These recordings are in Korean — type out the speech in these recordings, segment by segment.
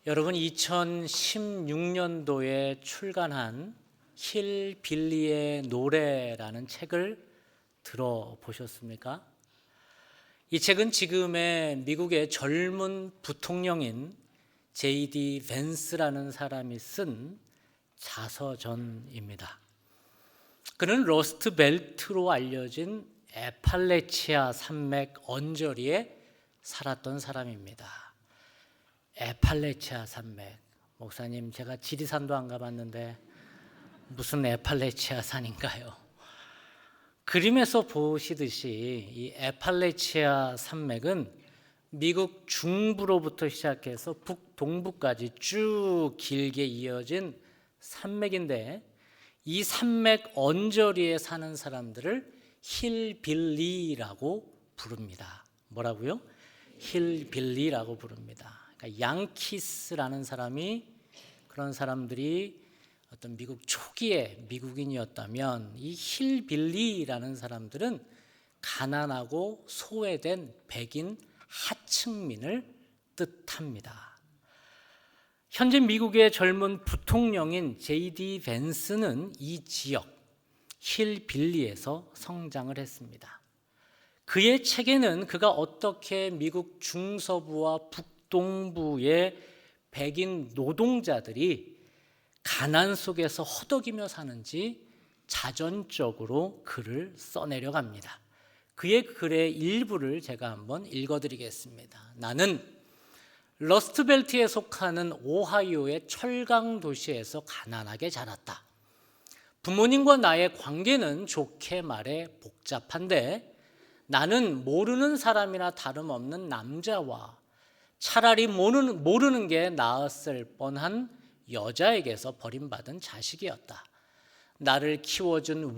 여러분 2016년도에 출간한 힐빌리의 노래라는 책을 들어보셨습니까? 이 책은 지금의 미국의 젊은 부통령인 J.D. 벤스라는 사람이 쓴 자서전입니다. 그는 러스트 벨트로 알려진 에팔레치아 산맥 언저리에 살았던 사람입니다. 에팔레치아 산맥, 목사님 제가 지리산도 안 가봤는데 무슨 에팔레치아 산인가요? 그림에서 보시듯이 이 에팔레치아 산맥은 미국 중부로부터 시작해서 북동부까지 쭉 길게 이어진 산맥인데, 이 산맥 언저리에 사는 사람들을 힐빌리라고 부릅니다. 뭐라고요? 힐빌리라고 부릅니다. 그러니까 양키스라는 사람이, 그런 사람들이 어떤 미국 초기의 미국인이었다면, 이 힐빌리라는 사람들은 가난하고 소외된 백인 하층민을 뜻합니다. 현재 미국의 젊은 부통령인 J.D. 벤스는 이 지역 힐빌리에서 성장을 했습니다. 그의 책에는 그가 어떻게 미국 중서부와 북동부의 백인 노동자들이 가난 속에서 허덕이며 사는지 자전적으로 글을 써내려갑니다. 그의 글의 일부를 제가 한번 읽어드리겠습니다. 나는 러스트벨트에 속하는 오하이오의 철강 도시에서 가난하게 자랐다. 부모님과 나의 관계는 좋게 말해 복잡한데, 나는 모르는 사람이나 다름없는 남자와 차라리 모르는 게 나았을 뻔한 여자에게서 버림받은 자식이었다. 나를 키워준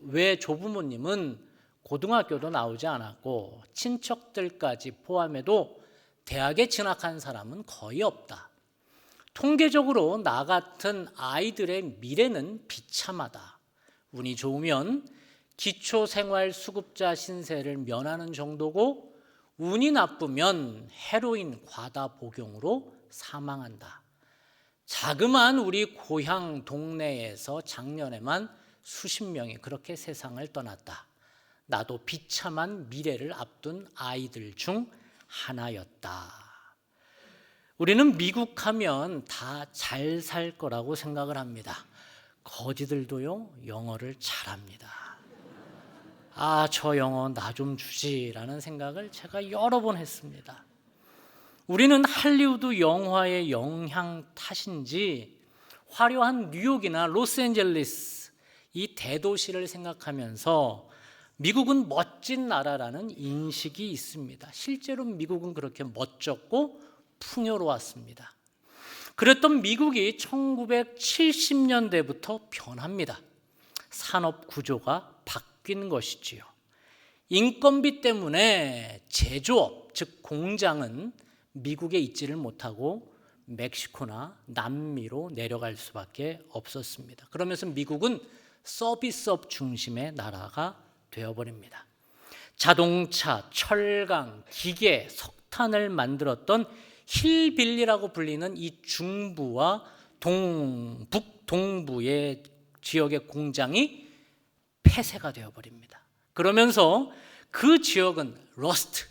외조부모님은 고등학교도 나오지 않았고 친척들까지 포함해도 대학에 진학한 사람은 거의 없다. 통계적으로 나 같은 아이들의 미래는 비참하다. 운이 좋으면 기초생활수급자 신세를 면하는 정도고, 운이 나쁘면 헤로인 과다 복용으로 사망한다. 자그마한 우리 고향 동네에서 작년에만 수십 명이 그렇게 세상을 떠났다. 나도 비참한 미래를 앞둔 아이들 중 하나였다. 우리는 미국 하면 다 잘 살 거라고 생각을 합니다. 거지들도요, 영어를 잘합니다. 저 영어 나 좀 주지라는 생각을 제가 여러 번 했습니다. 우리는 할리우드 영화의 영향 탓인지 화려한 뉴욕이나 로스앤젤레스, 이 대도시를 생각하면서 미국은 멋진 나라라는 인식이 있습니다. 실제로 미국은 그렇게 멋졌고 풍요로웠습니다. 그랬던 미국이 1970년대부터 변합니다. 산업 구조가 바뀐 것이지요. 인건비 때문에 제조업, 즉 공장은 미국에 있지를 못하고 멕시코나 남미로 내려갈 수밖에 없었습니다. 그러면서 미국은 서비스업 중심의 나라가 되어버립니다. 자동차, 철강, 기계, 석탄을 만들었던 힐빌리라고 불리는 이 중부와 북동부의 지역의 공장이 폐쇄가 되어버립니다. 그러면서 그 지역은 러스트,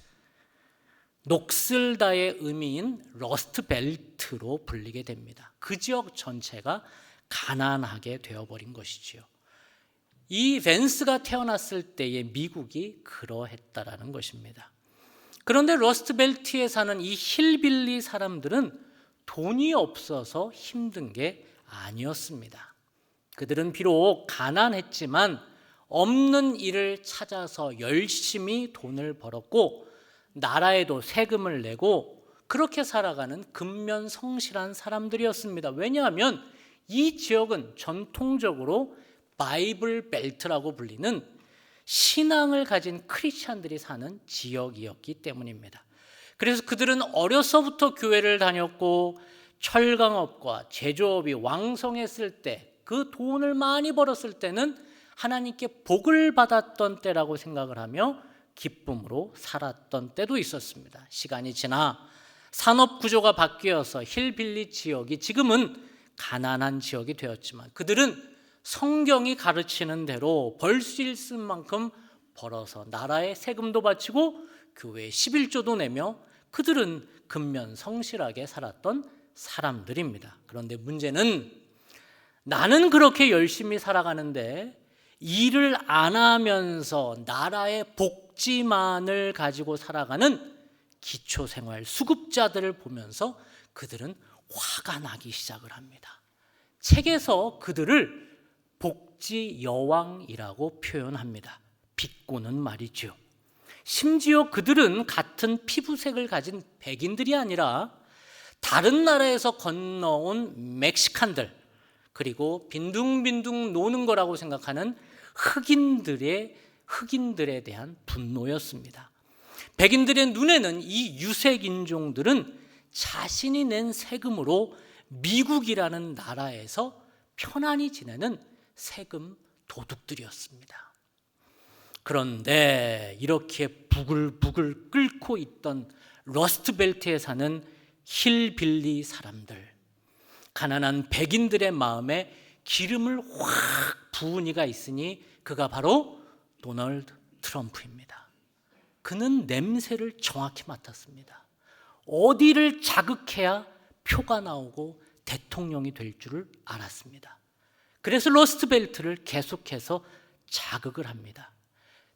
녹슬다의 의미인 러스트 벨트로 불리게 됩니다. 그 지역 전체가 가난하게 되어버린 것이지요. 이 벤스가 태어났을 때의 미국이 그러했다라는 것입니다. 그런데 러스트 벨트에 사는 이 힐빌리 사람들은 돈이 없어서 힘든 게 아니었습니다. 그들은 비록 가난했지만 없는 일을 찾아서 열심히 돈을 벌었고, 나라에도 세금을 내고 그렇게 살아가는 근면성실한 사람들이었습니다. 왜냐하면 이 지역은 전통적으로 바이블 벨트라고 불리는 신앙을 가진 크리스찬들이 사는 지역이었기 때문입니다. 그래서 그들은 어려서부터 교회를 다녔고, 철강업과 제조업이 왕성했을 때, 그 돈을 많이 벌었을 때는 하나님께 복을 받았던 때라고 생각을 하며 기쁨으로 살았던 때도 있었습니다. 시간이 지나 산업 구조가 바뀌어서 힐빌리 지역이 지금은 가난한 지역이 되었지만 그들은 성경이 가르치는 대로 벌 수 있을 만큼 벌어서 나라에 세금도 바치고 교회에 11조도 내며 그들은 근면 성실하게 살았던 사람들입니다. 그런데 문제는 나는 그렇게 열심히 살아가는데 일을 안 하면서 나라의 복지만을 가지고 살아가는 기초생활 수급자들을 보면서 그들은 화가 나기 시작을 합니다. 책에서 그들을 복지 여왕이라고 표현합니다. 비꼬는 말이죠. 심지어 그들은 같은 피부색을 가진 백인들이 아니라 다른 나라에서 건너온 멕시칸들, 그리고 빈둥빈둥 노는 거라고 생각하는 흑인들에 대한 분노였습니다. 백인들의 눈에는 이 유색인종들은 자신이 낸 세금으로 미국이라는 나라에서 편안히 지내는 세금 도둑들이었습니다. 그런데 이렇게 부글부글 끓고 있던 러스트벨트에 사는 힐빌리 사람들, 가난한 백인들의 마음에 기름을 확 부은 이가 있으니 그가 바로 도널드 트럼프입니다. 그는 냄새를 정확히 맡았습니다. 어디를 자극해야 표가 나오고 대통령이 될 줄을 알았습니다. 그래서 러스트벨트를 계속해서 자극을 합니다.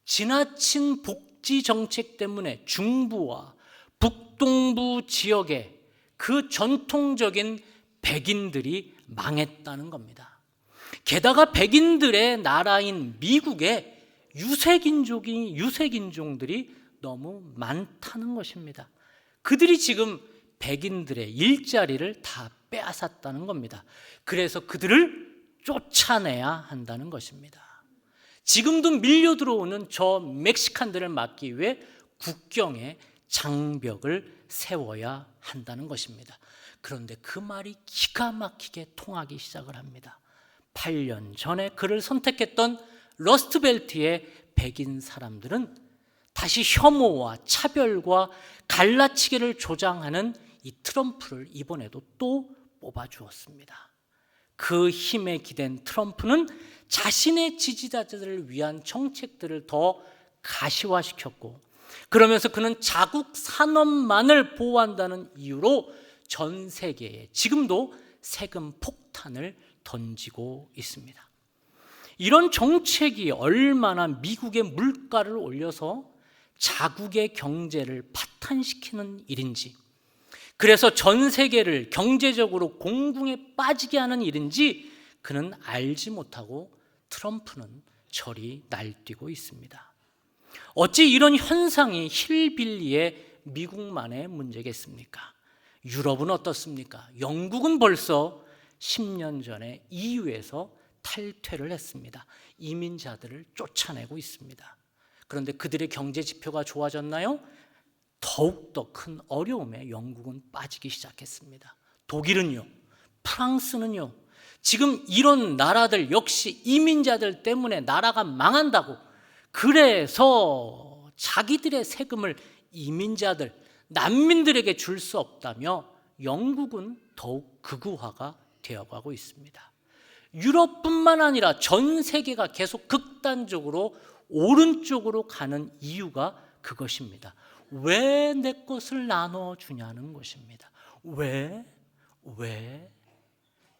지나친 복지 정책 때문에 중부와 북동부 지역의 그 전통적인 백인들이 망했다는 겁니다. 게다가 백인들의 나라인 미국에 유색인종들이 너무 많다는 것입니다. 그들이 지금 백인들의 일자리를 다 빼앗았다는 겁니다. 그래서 그들을 쫓아내야 한다는 것입니다. 지금도 밀려 들어오는 저 멕시칸들을 막기 위해 국경에 장벽을 세워야 한다는 것입니다. 그런데 그 말이 기가 막히게 통하기 시작을 합니다. 8년 전에 그를 선택했던 러스트벨트의 백인 사람들은 다시 혐오와 차별과 갈라치기를 조장하는 이 트럼프를 이번에도 또 뽑아주었습니다. 그 힘에 기댄 트럼프는 자신의 지지자들을 위한 정책들을 더 가시화시켰고, 그러면서 그는 자국 산업만을 보호한다는 이유로 전 세계에 지금도 세금 폭탄을 던지고 있습니다. 이런 정책이 얼마나 미국의 물가를 올려서 자국의 경제를 파탄시키는 일인지, 그래서 전 세계를 경제적으로 공궁에 빠지게 하는 일인지 그는 알지 못하고 트럼프는 저리 날뛰고 있습니다. 어찌 이런 현상이 힐빌리의 미국만의 문제겠습니까? 유럽은 어떻습니까? 영국은 벌써 10년 전에 EU에서 탈퇴를 했습니다. 이민자들을 쫓아내고 있습니다. 그런데 그들의 경제 지표가 좋아졌나요? 더욱더 큰 어려움에 영국은 빠지기 시작했습니다. 독일은요, 프랑스는요, 지금 이런 나라들 역시 이민자들 때문에 나라가 망한다고, 그래서 자기들의 세금을 이민자들, 난민들에게 줄 수 없다며 영국은 더욱 극우화가 되어가고 있습니다. 유럽뿐만 아니라 전 세계가 계속 극단적으로 오른쪽으로 가는 이유가 그것입니다. 왜 내 것을 나눠주냐는 것입니다. 왜?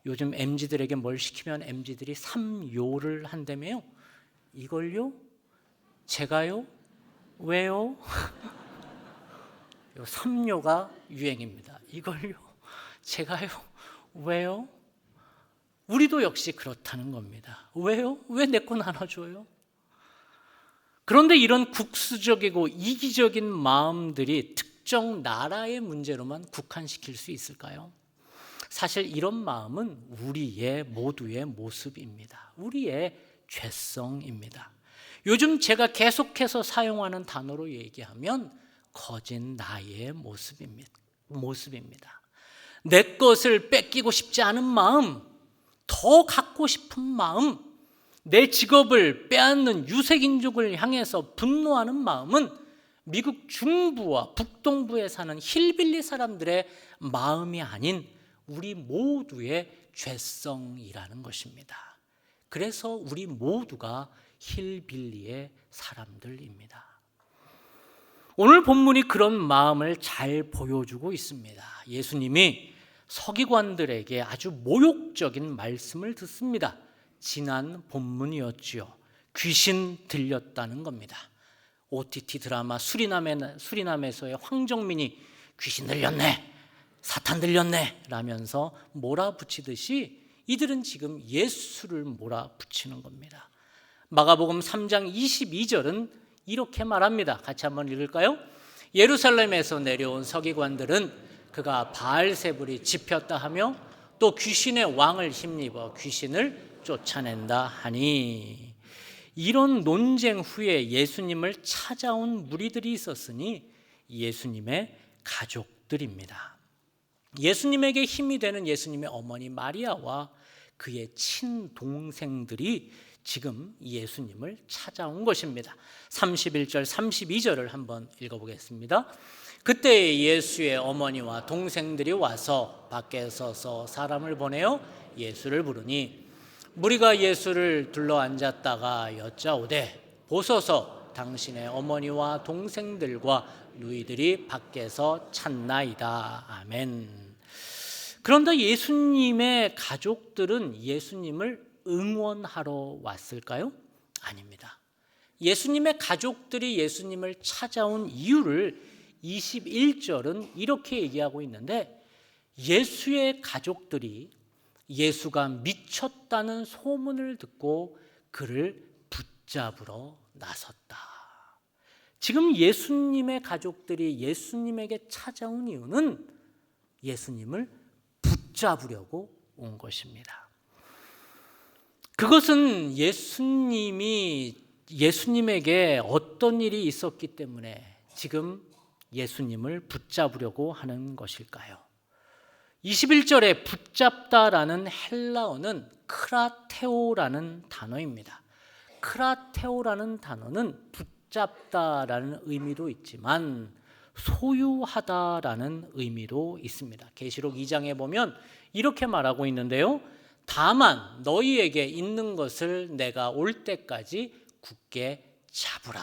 요즘 MZ들에게 뭘 시키면 MZ들이 3요를 한다며요. 이걸요? 제가요? 왜요? 3요가 유행입니다. 이걸요? 제가요? 왜요? 우리도 역시 그렇다는 겁니다. 왜요? 왜 내 거 나눠줘요? 그런데 이런 국수적이고 이기적인 마음들이 특정 나라의 문제로만 국한시킬 수 있을까요? 사실 이런 마음은 우리의 모두의 모습입니다. 우리의 죄성입니다. 요즘 제가 계속해서 사용하는 단어로 얘기하면 거진 나의 모습입니다. 내 것을 뺏기고 싶지 않은 마음, 더 갖고 싶은 마음, 내 직업을 빼앗는 유색인종을 향해서 분노하는 마음은 미국 중부와 북동부에 사는 힐빌리 사람들의 마음이 아닌 우리 모두의 죄성이라는 것입니다. 그래서 우리 모두가 힐빌리의 사람들입니다. 오늘 본문이 그런 마음을 잘 보여주고 있습니다. 예수님이 서기관들에게 아주 모욕적인 말씀을 듣습니다. 지난 본문이었지요. 귀신 들렸다는 겁니다. OTT 드라마 수리남에서의 황정민이 귀신 들렸네, 사탄 들렸네 라면서 몰아붙이듯이 이들은 지금 예수를 몰아붙이는 겁니다. 마가복음 3장 22절은 이렇게 말합니다. 같이 한번 읽을까요? 예루살렘에서 내려온 서기관들은 그가 바알세불이 집혔다 하며 또 귀신의 왕을 힘입어 귀신을 쫓아낸다 하니, 이런 논쟁 후에 예수님을 찾아온 무리들이 있었으니 예수님의 가족들입니다. 예수님에게 힘이 되는 예수님의 어머니 마리아와 그의 친동생들이 지금 예수님을 찾아온 것입니다. 31절 32절을 한번 읽어보겠습니다. 그때 예수의 어머니와 동생들이 와서 밖에 서서 사람을 보내어 예수를 부르니, 무리가 예수를 둘러앉았다가 여짜오되 보소서 당신의 어머니와 동생들과 누이들이 밖에서 찾나이다. 아멘. 그런데 예수님의 가족들은 예수님을 응원하러 왔을까요? 아닙니다. 예수님의 가족들이 예수님을 찾아온 이유를 21절은 이렇게 얘기하고 있는데, 예수의 가족들이 예수가 미쳤다는 소문을 듣고 그를 붙잡으러 나섰다. 지금 예수님의 가족들이 예수님에게 찾아온 이유는 예수님을 붙잡으려고 온 것입니다. 그것은 예수님에게 어떤 일이 있었기 때문에 지금 예수님을 붙잡으려고 하는 것일까요? 21절에 붙잡다라는 헬라어는 크라테오라는 단어입니다. 크라테오라는 단어는 붙잡다라는 의미도 있지만 소유하다라는 의미도 있습니다. 계시록 2장에 보면 이렇게 말하고 있는데요. 다만 너희에게 있는 것을 내가 올 때까지 굳게 잡으라.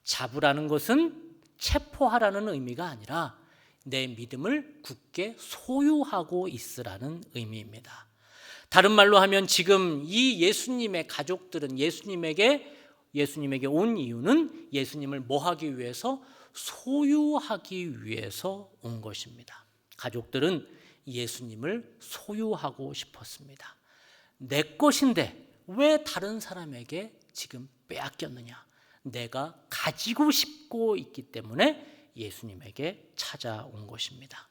잡으라는 것은 체포하라는 의미가 아니라 내 믿음을 굳게 소유하고 있으라는 의미입니다. 다른 말로 하면 지금 이 예수님의 가족들은 예수님에게 온 이유는 예수님을 뭐 하기 위해서? 소유하기 위해서 온 것입니다. 가족들은 예수님을 소유하고 싶었습니다. 내 것인데 왜 다른 사람에게 지금 빼앗겼느냐? 내가 가지고 싶고 있기 때문에 예수님에게 찾아온 것입니다.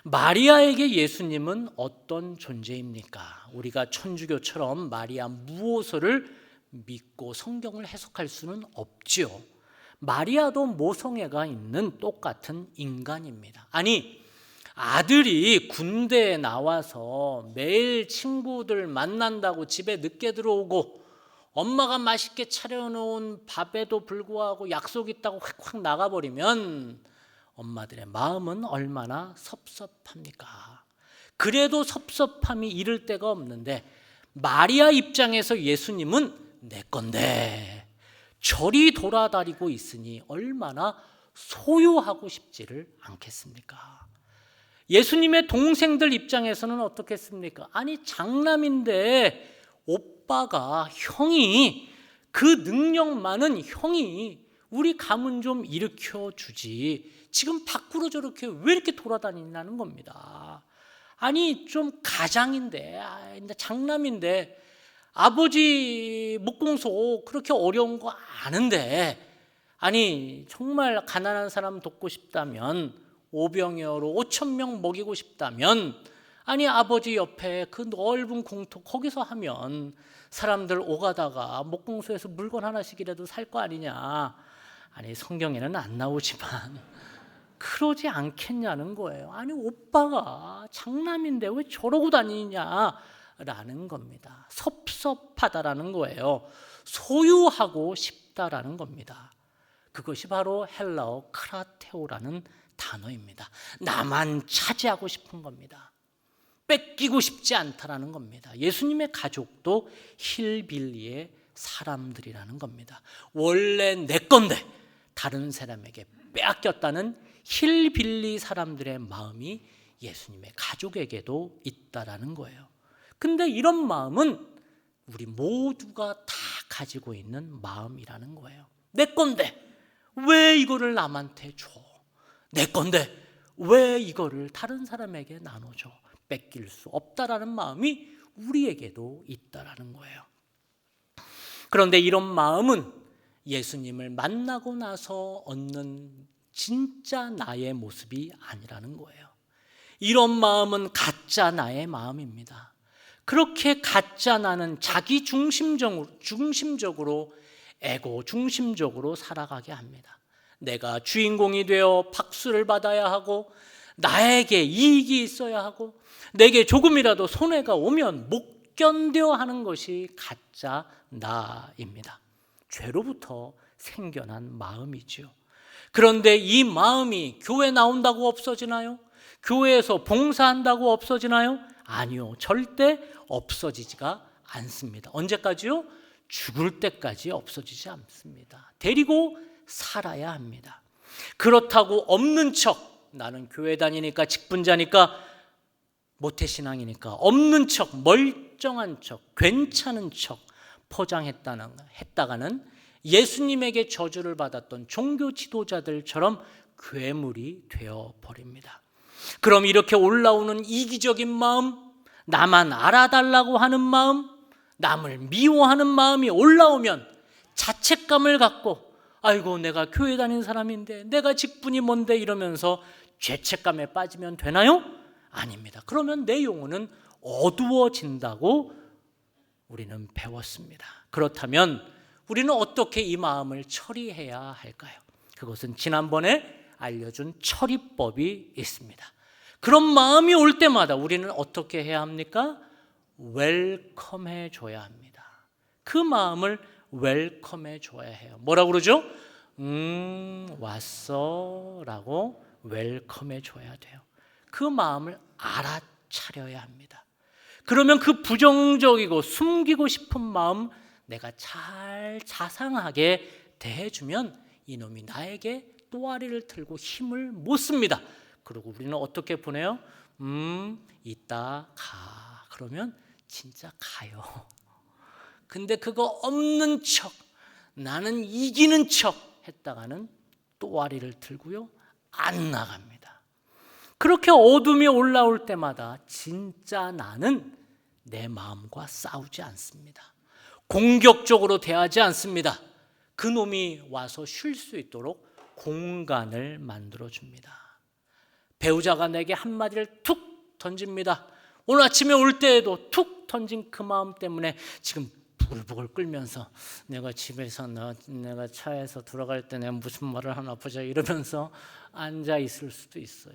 마리아에게 예수님은 어떤 존재입니까? 우리가 천주교처럼 마리아 무오소를 믿고 성경을 해석할 수는 없지요. 마리아도 모성애가 있는 똑같은 인간입니다. 아니, 아들이 군대에 나와서 매일 친구들 만난다고 집에 늦게 들어오고 엄마가 맛있게 차려놓은 밥에도 불구하고 약속 있다고 확 나가버리면 엄마들의 마음은 얼마나 섭섭합니까? 그래도 섭섭함이 이를 데가 없는데 마리아 입장에서 예수님은 내 건데 저리 돌아다니고 있으니 얼마나 소유하고 싶지를 않겠습니까? 예수님의 동생들 입장에서는 어떻겠습니까? 아니, 장남인데 오빠가, 형이, 그 능력 많은 형이 우리 가문 좀 일으켜주지 지금 밖으로 저렇게 왜 이렇게 돌아다니냐는 겁니다. 아니, 좀 가장인데, 장남인데 아버지 목공소 그렇게 어려운 거 아는데, 아니 정말 가난한 사람 돕고 싶다면, 오병이어로 5,000명 먹이고 싶다면, 아니 아버지 옆에 그 넓은 공터 거기서 하면 사람들 오가다가 목공소에서 물건 하나씩이라도 살 거 아니냐. 아니, 성경에는 안 나오지만 그러지 않겠냐는 거예요. 아니, 오빠가 장남인데 왜 저러고 다니냐라는 겁니다. 섭섭하다라는 거예요. 소유하고 싶다라는 겁니다. 그것이 바로 헬라어 크라테오라는 단어입니다. 나만 차지하고 싶은 겁니다. 뺏기고 싶지 않다라는 겁니다. 예수님의 가족도 힐빌리의 사람들이라는 겁니다. 원래 내 건데 다른 사람에게 빼앗겼다는 힐빌리 사람들의 마음이 예수님의 가족에게도 있다라는 거예요. 근데 이런 마음은 우리 모두가 다 가지고 있는 마음이라는 거예요. 내 건데 왜 이거를 남한테 줘? 내 건데 왜 이거를 다른 사람에게 나눠줘? 뺏길 수 없다라는 마음이 우리에게도 있다라는 거예요. 그런데 이런 마음은 예수님을 만나고 나서 얻는 진짜 나의 모습이 아니라는 거예요. 이런 마음은 가짜 나의 마음입니다. 그렇게 가짜 나는 자기 중심적으로 에고 중심적으로 살아가게 합니다. 내가 주인공이 되어 박수를 받아야 하고 나에게 이익이 있어야 하고 내게 조금이라도 손해가 오면 못 견뎌 하는 것이 가짜 나입니다. 죄로부터 생겨난 마음이지요. 그런데 이 마음이 교회 나온다고 없어지나요? 교회에서 봉사한다고 없어지나요? 아니요, 절대 없어지지가 않습니다. 언제까지요? 죽을 때까지 없어지지 않습니다. 데리고 살아야 합니다. 그렇다고 없는 척, 나는 교회 다니니까 직분자니까 모태신앙이니까 없는 척, 멀쩡한 척, 괜찮은 척 포장했다가는 예수님에게 저주를 받았던 종교 지도자들처럼 괴물이 되어버립니다. 그럼 이렇게 올라오는 이기적인 마음, 나만 알아달라고 하는 마음, 남을 미워하는 마음이 올라오면 자책감을 갖고 아이고 내가 교회 다니는 사람인데 내가 직분이 뭔데 이러면서 죄책감에 빠지면 되나요? 아닙니다. 그러면 내 영혼은 어두워진다고 우리는 배웠습니다. 그렇다면 우리는 어떻게 이 마음을 처리해야 할까요? 그것은 지난번에 알려준 처리법이 있습니다. 그런 마음이 올 때마다 우리는 어떻게 해야 합니까? 웰컴해 줘야 합니다. 그 마음을 웰컴해 줘야 해요. 뭐라고 그러죠? 왔어 라고 웰컴해 줘야 돼요. 그 마음을 알아차려야 합니다. 그러면 그 부정적이고 숨기고 싶은 마음 내가 잘 자상하게 대해주면 이놈이 나에게 또아리를 들고 힘을 못 씁니다. 그리고 우리는 어떻게 보내요? 이따 가. 그러면 진짜 가요. 근데 그거 없는 척, 나는 이기는 척 했다가는 또아리를 들고요, 안 나갑니다. 그렇게 어둠이 올라올 때마다 진짜 나는 내 마음과 싸우지 않습니다. 공격적으로 대하지 않습니다. 그 놈이 와서 쉴 수 있도록 공간을 만들어줍니다. 배우자가 내게 한마디를 툭 던집니다. 오늘 아침에 올 때에도 툭 던진 그 마음 때문에 지금 부글부글 끓면서 내가 집에서 내가 차에서 들어갈 때 내가 무슨 말을 하나 보자 이러면서 앉아 있을 수도 있어요.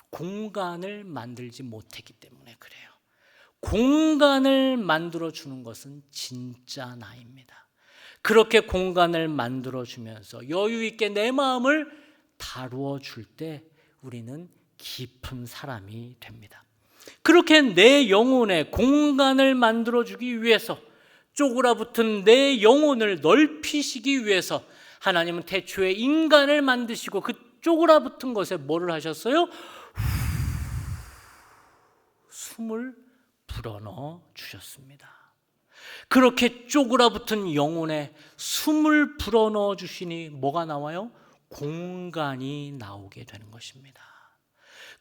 공간을 만들지 못했기 때문에 그래요. 공간을 만들어주는 것은 진짜 나입니다. 그렇게 공간을 만들어주면서 여유 있게 내 마음을 다루어 줄 때 우리는 깊은 사람이 됩니다. 그렇게 내 영혼에 공간을 만들어주기 위해서 쪼그라붙은 내 영혼을 넓히시기 위해서 하나님은 태초에 인간을 만드시고 그 쪼그라붙은 것에 뭐를 하셨어요? 숨을 불어넣어 주셨습니다. 그렇게 쪼그라붙은 영혼에 숨을 불어넣어 주시니 뭐가 나와요? 공간이 나오게 되는 것입니다.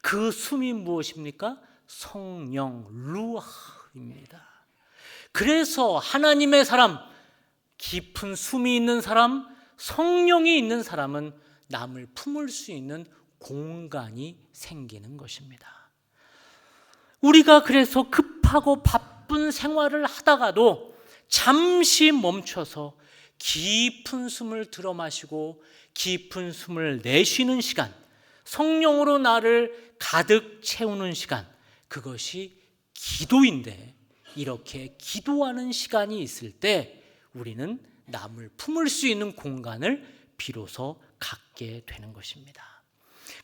그 숨이 무엇입니까? 성령 루아흐입니다. 그래서 하나님의 사람, 깊은 숨이 있는 사람, 성령이 있는 사람은 남을 품을 수 있는 공간이 생기는 것입니다. 우리가 그래서 급하고 바쁜 생활을 하다가도 잠시 멈춰서 깊은 숨을 들어 마시고 깊은 숨을 내쉬는 시간, 성령으로 나를 가득 채우는 시간, 그것이 기도인데 이렇게 기도하는 시간이 있을 때 우리는 남을 품을 수 있는 공간을 비로소 갖게 되는 것입니다.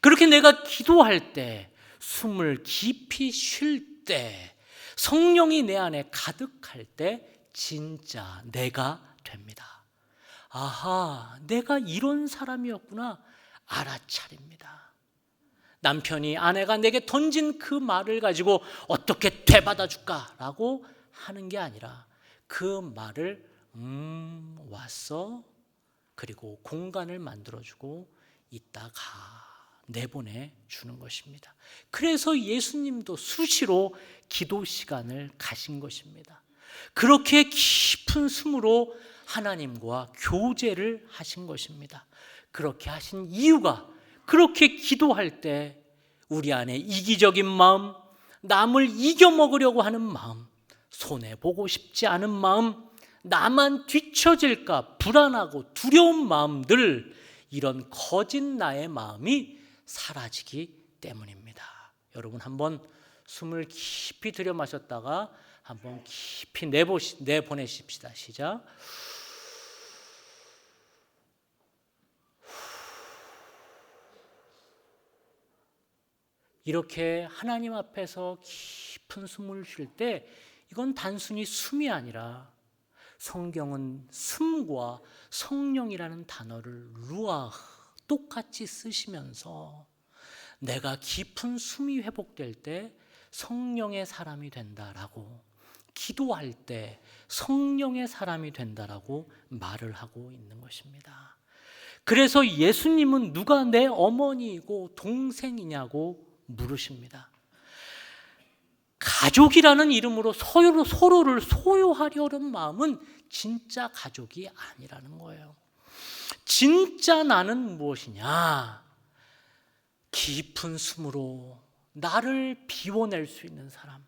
그렇게 내가 기도할 때, 숨을 깊이 쉴 때, 성령이 내 안에 가득할 때 진짜 내가 됩니다. 아하, 내가 이런 사람이었구나 알아차립니다. 남편이 아내가 내게 던진 그 말을 가지고 어떻게 되받아줄까라고 하는 게 아니라 그 말을 왔어, 그리고 공간을 만들어주고 이따가 내보내 주는 것입니다. 그래서 예수님도 수시로 기도 시간을 가신 것입니다. 그렇게 깊은 숨으로 하나님과 교제를 하신 것입니다. 그렇게 하신 이유가, 그렇게 기도할 때 우리 안에 이기적인 마음, 남을 이겨먹으려고 하는 마음, 손해보고 싶지 않은 마음, 나만 뒤처질까 불안하고 두려운 마음들, 이런 거짓 나의 마음이 사라지기 때문입니다. 여러분, 한번 숨을 깊이 들여 마셨다가 한번 깊이 내보내십시다. 시작. 이렇게 하나님 앞에서 깊은 숨을 쉴 때 이건 단순히 숨이 아니라 성경은 숨과 성령이라는 단어를 루아흐 똑같이 쓰시면서 내가 깊은 숨이 회복될 때 성령의 사람이 된다라고, 기도할 때 성령의 사람이 된다라고 말을 하고 있는 것입니다. 그래서 예수님은 누가 내 어머니이고 동생이냐고 물으십니다. 가족이라는 이름으로 서로를 소유하려는 마음은 진짜 가족이 아니라는 거예요. 진짜 나는 무엇이냐? 깊은 숨으로 나를 비워낼 수 있는 사람,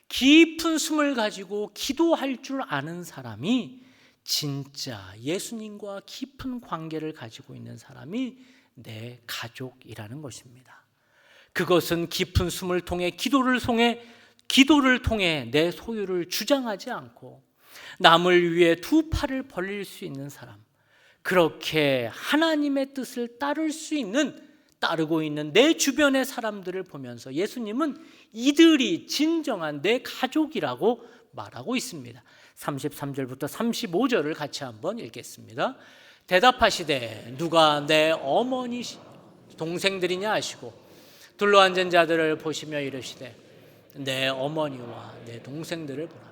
깊은 숨을 가지고 기도할 줄 아는 사람이 진짜 예수님과 깊은 관계를 가지고 있는 사람이 내 가족이라는 것입니다. 그것은 깊은 숨을 통해 기도를 통해 내 소유를 주장하지 않고 남을 위해 두 팔을 벌릴 수 있는 사람, 그렇게 하나님의 뜻을 따르고 있는 내 주변의 사람들을 보면서 예수님은 이들이 진정한 내 가족이라고 말하고 있습니다. 33절부터 35절을 같이 한번 읽겠습니다. 대답하시되 누가 내 어머니 동생들이냐 하시고 둘러앉은 자들을 보시며 이르시되 내 어머니와 내 동생들을 보라.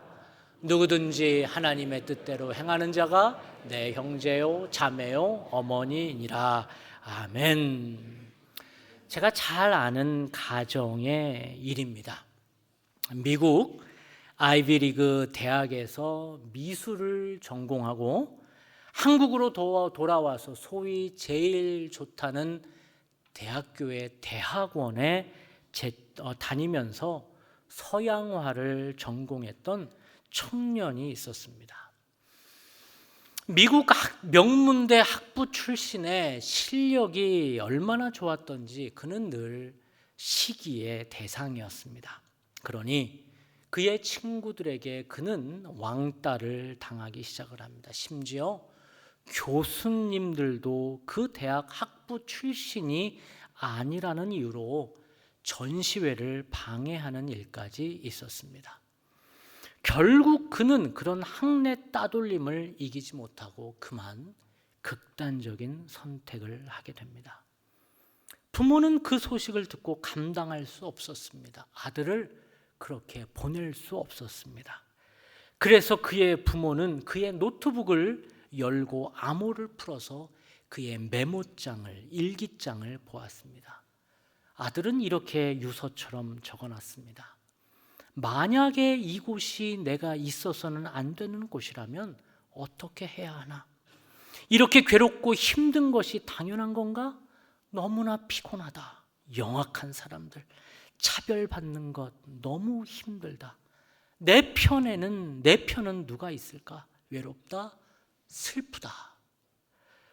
누구든지 하나님의 뜻대로 행하는 자가 내 형제요 자매요 어머니니라. 아멘. 제가 잘 아는 가정의 일입니다. 미국 아이비리그 대학에서 미술을 전공하고 한국으로 돌아와서 소위 제일 좋다는 대학교의 대학원에 다니면서 서양화를 전공했던 청년이 있었습니다. 미국 명문대 학부 출신의 실력이 얼마나 좋았던지 그는 늘 시기의 대상이었습니다. 그러니 그의 친구들에게 그는 왕따를 당하기 시작을 합니다. 심지어 교수님들도 그 대학 학부 출신이 아니라는 이유로 전시회를 방해하는 일까지 있었습니다. 결국 그는 그런 학내 따돌림을 이기지 못하고 그만 극단적인 선택을 하게 됩니다. 부모는 그 소식을 듣고 감당할 수 없었습니다. 아들을 그렇게 보낼 수 없었습니다. 그래서 그의 부모는 그의 노트북을 열고 암호를 풀어서 그의 메모장을, 일기장을 보았습니다. 아들은 이렇게 유서처럼 적어놨습니다. 만약에 이곳이 내가 있어서는 안 되는 곳이라면 어떻게 해야 하나? 이렇게 괴롭고 힘든 것이 당연한 건가? 너무나 피곤하다. 영악한 사람들, 차별받는 것 너무 힘들다. 내 편은 누가 있을까? 외롭다, 슬프다.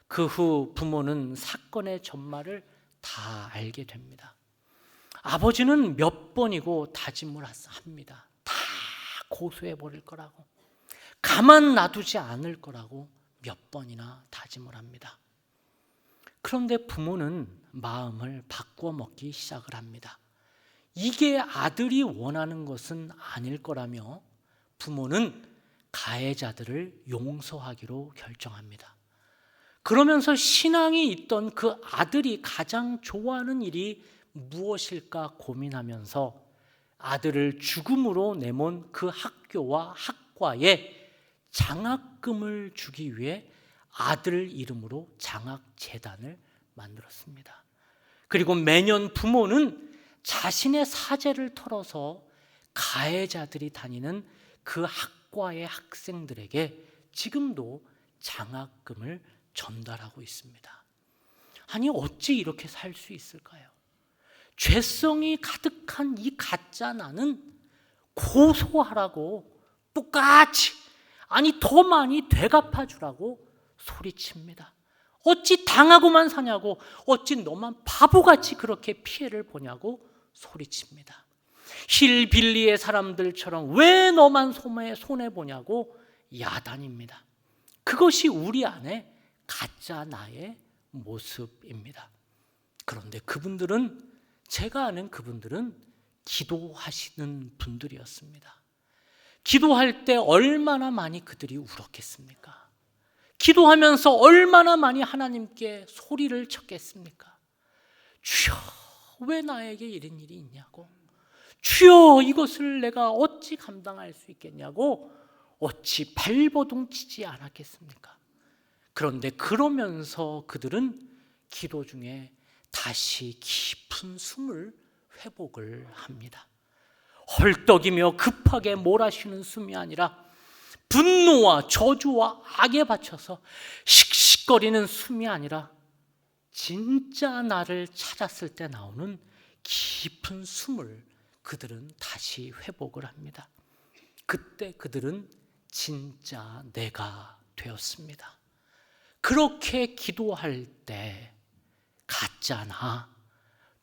그 후 부모는 사건의 전말을 다 알게 됩니다. 아버지는 몇 번이고 다짐을 합니다. 다 고소해버릴 거라고, 가만 놔두지 않을 거라고 몇 번이나 다짐을 합니다. 그런데 부모는 마음을 바꾸어 먹기 시작을 합니다. 이게 아들이 원하는 것은 아닐 거라며 부모는 가해자들을 용서하기로 결정합니다. 그러면서 신앙이 있던 그 아들이 가장 좋아하는 일이 무엇일까 고민하면서 아들을 죽음으로 내몬 그 학교와 학과에 장학금을 주기 위해 아들 이름으로 장학재단을 만들었습니다. 그리고 매년 부모는 자신의 사재를 털어서 가해자들이 다니는 그 학과의 학생들에게 지금도 장학금을 전달하고 있습니다. 아니, 어찌 이렇게 살 수 있을까요? 죄성이 가득한 이 가짜 나는 고소하라고 똑같이, 아니 더 많이 되갚아주라고 소리칩니다. 어찌 당하고만 사냐고, 어찌 너만 바보같이 그렇게 피해를 보냐고 소리칩니다. 힐빌리의 사람들처럼 왜 너만 손해보냐고 야단입니다. 그것이 우리 안에 가짜 나의 모습입니다. 그런데 그분들은, 제가 아는 그분들은 기도하시는 분들이었습니다. 기도할 때 얼마나 많이 그들이 울었겠습니까? 기도하면서 얼마나 많이 하나님께 소리를 쳤겠습니까? 주여, 왜 나에게 이런 일이 있냐고, 주여, 이것을 내가 어찌 감당할 수 있겠냐고 어찌 발버둥 치지 않았겠습니까? 그런데 그러면서 그들은 기도 중에 다시 깊은 숨을 회복을 합니다. 헐떡이며 급하게 몰아쉬는 숨이 아니라 분노와 저주와 악에 바쳐서 씩씩거리는 숨이 아니라 진짜 나를 찾았을 때 나오는 깊은 숨을 그들은 다시 회복을 합니다. 그때 그들은 진짜 내가 되었습니다. 그렇게 기도할 때 가짜 나,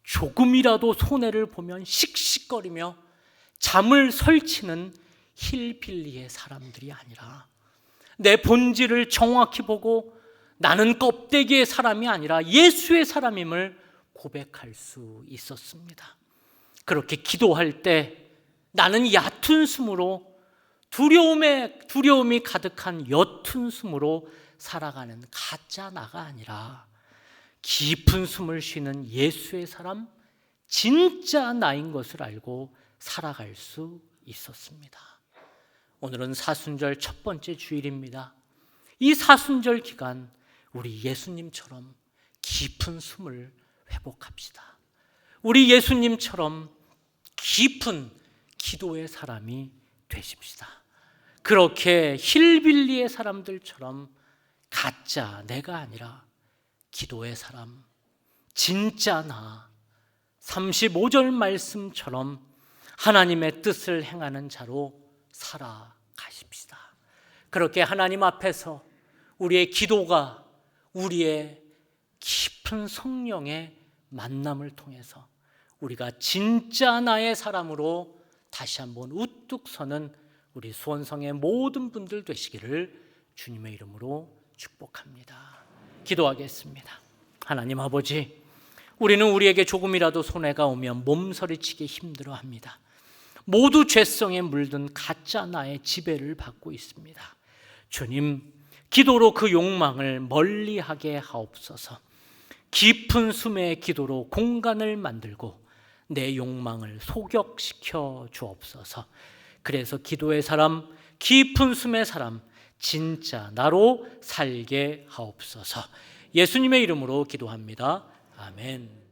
조금이라도 손해를 보면 씩씩거리며 잠을 설치는 힐빌리의 사람들이 아니라, 내 본질을 정확히 보고 나는 껍데기의 사람이 아니라 예수의 사람임을 고백할 수 있었습니다. 그렇게 기도할 때 나는 얕은 숨으로, 두려움이 가득한 옅은 숨으로 살아가는 가짜 나가 아니라 깊은 숨을 쉬는 예수의 사람, 진짜 나인 것을 알고 살아갈 수 있었습니다. 오늘은 사순절 첫 번째 주일입니다. 이 사순절 기간 우리 예수님처럼 깊은 숨을 회복합시다. 우리 예수님처럼 깊은 기도의 사람이 되십시다. 그렇게 힐빌리의 사람들처럼 가짜 내가 아니라 기도의 사람, 진짜 나, 35절 말씀처럼 하나님의 뜻을 행하는 자로 살아가십시다. 그렇게 하나님 앞에서 우리의 기도가 우리의 깊은 성령의 만남을 통해서 우리가 진짜 나의 사람으로 다시 한번 우뚝 서는 우리 수원성의 모든 분들 되시기를 주님의 이름으로 축복합니다. 기도하겠습니다. 하나님 아버지, 우리는 우리에게 조금이라도 손해가 오면 몸서리치기 힘들어합니다. 모두 죄성에 물든 가짜 나의 지배를 받고 있습니다. 주님, 기도로 그 욕망을 멀리하게 하옵소서. 깊은 숨의 기도로 공간을 만들고 내 욕망을 소격시켜 주옵소서. 그래서 기도의 사람, 깊은 숨의 사람, 진짜 나로 살게 하옵소서. 예수님의 이름으로 기도합니다. 아멘.